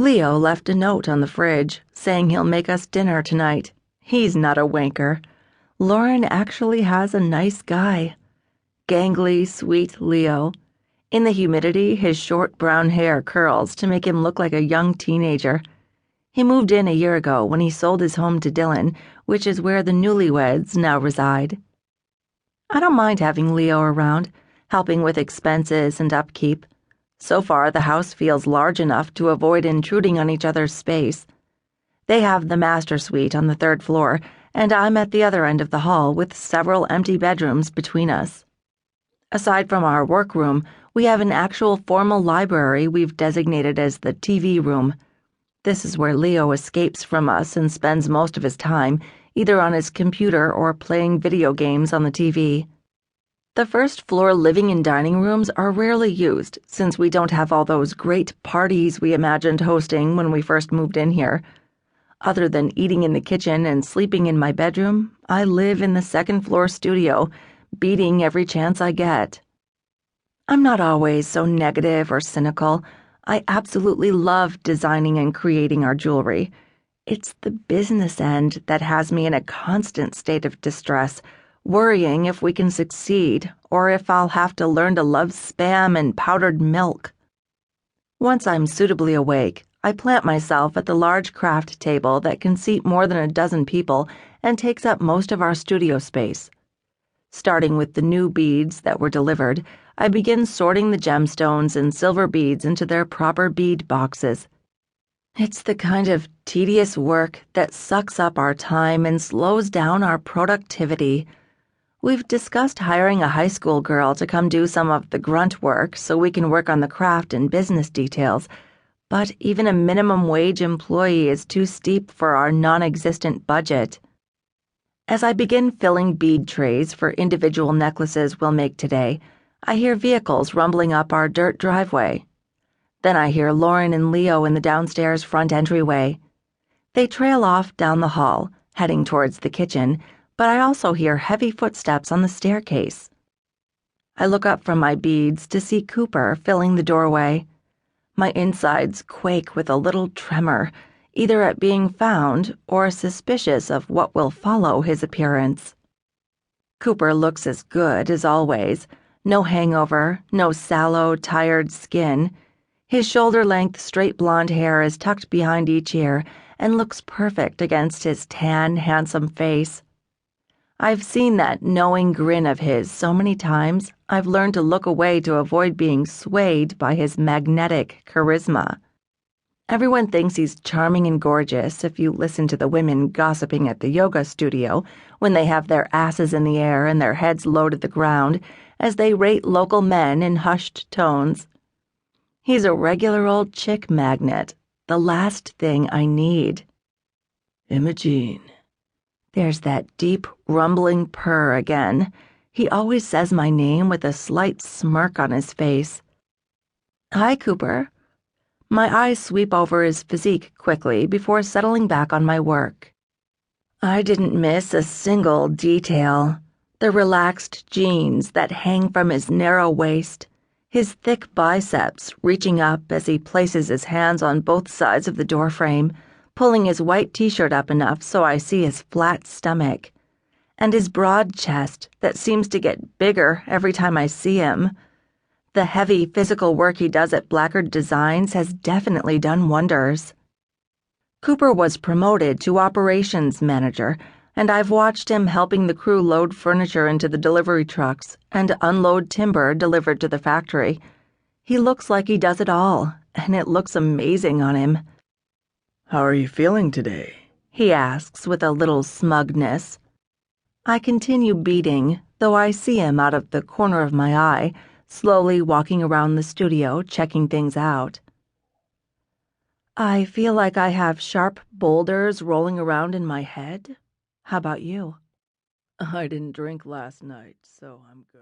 Leo left a note on the fridge saying he'll make us dinner tonight. He's not a wanker. Lauren actually has a nice guy. Gangly, sweet Leo. In the humidity, his short brown hair curls to make him look like a young teenager. He moved in a year ago when he sold his home to Dylan, which is where the newlyweds now reside. I don't mind having Leo around, helping with expenses and upkeep. So far, the house feels large enough to avoid intruding on each other's space. They have the master suite on the 3rd floor, and I'm at the other end of the hall with several empty bedrooms between us. Aside from our workroom, we have an actual formal library we've designated as the TV room. This is where Leo escapes from us and spends most of his time, either on his computer or playing video games on the TV. The 1st floor living and dining rooms are rarely used since we don't have all those great parties we imagined hosting when we first moved in here. Other than eating in the kitchen and sleeping in my bedroom, I live in the 2nd floor studio, beating every chance I get. I'm not always so negative or cynical. I absolutely love designing and creating our jewelry. It's the business end that has me in a constant state of distress, worrying if we can succeed or if I'll have to learn to love spam and powdered milk. Once I'm suitably awake, I plant myself at the large craft table that can seat more than a dozen people and takes up most of our studio space. Starting with the new beads that were delivered, I begin sorting the gemstones and silver beads into their proper bead boxes. It's the kind of tedious work that sucks up our time and slows down our productivity. We've discussed hiring a high school girl to come do some of the grunt work so we can work on the craft and business details, but even a minimum wage employee is too steep for our non-existent budget. As I begin filling bead trays for individual necklaces we'll make today, I hear vehicles rumbling up our dirt driveway. Then I hear Lauren and Leo in the downstairs front entryway. They trail off down the hall, heading towards the kitchen, but I also hear heavy footsteps on the staircase. I look up from my beads to see Cooper filling the doorway. My insides quake with a little tremor, either at being found or suspicious of what will follow his appearance. Cooper looks as good as always. No hangover, no sallow, tired skin. His shoulder-length, straight blonde hair is tucked behind each ear and looks perfect against his tan, handsome face. I've seen that knowing grin of his so many times, I've learned to look away to avoid being swayed by his magnetic charisma. Everyone thinks he's charming and gorgeous if you listen to the women gossiping at the yoga studio when they have their asses in the air and their heads low to the ground as they rate local men in hushed tones. He's a regular old chick magnet, the last thing I need. Imogene. There's that deep, rumbling purr again. He always says my name with a slight smirk on his face. Hi, Cooper. My eyes sweep over his physique quickly before settling back on my work. I didn't miss a single detail. The relaxed jeans that hang from his narrow waist, his thick biceps reaching up as he places his hands on both sides of the doorframe, pulling his white t-shirt up enough so I see his flat stomach, and his broad chest that seems to get bigger every time I see him. The heavy physical work he does at Blackguard Designs has definitely done wonders. Cooper was promoted to operations manager, and I've watched him helping the crew load furniture into the delivery trucks and unload timber delivered to the factory. He looks like he does it all, and it looks amazing on him. How are you feeling today? He asks with a little smugness. I continue beating, though I see him out of the corner of my eye, slowly walking around the studio, checking things out. I feel like I have sharp boulders rolling around in my head. How about you? I didn't drink last night, so I'm good.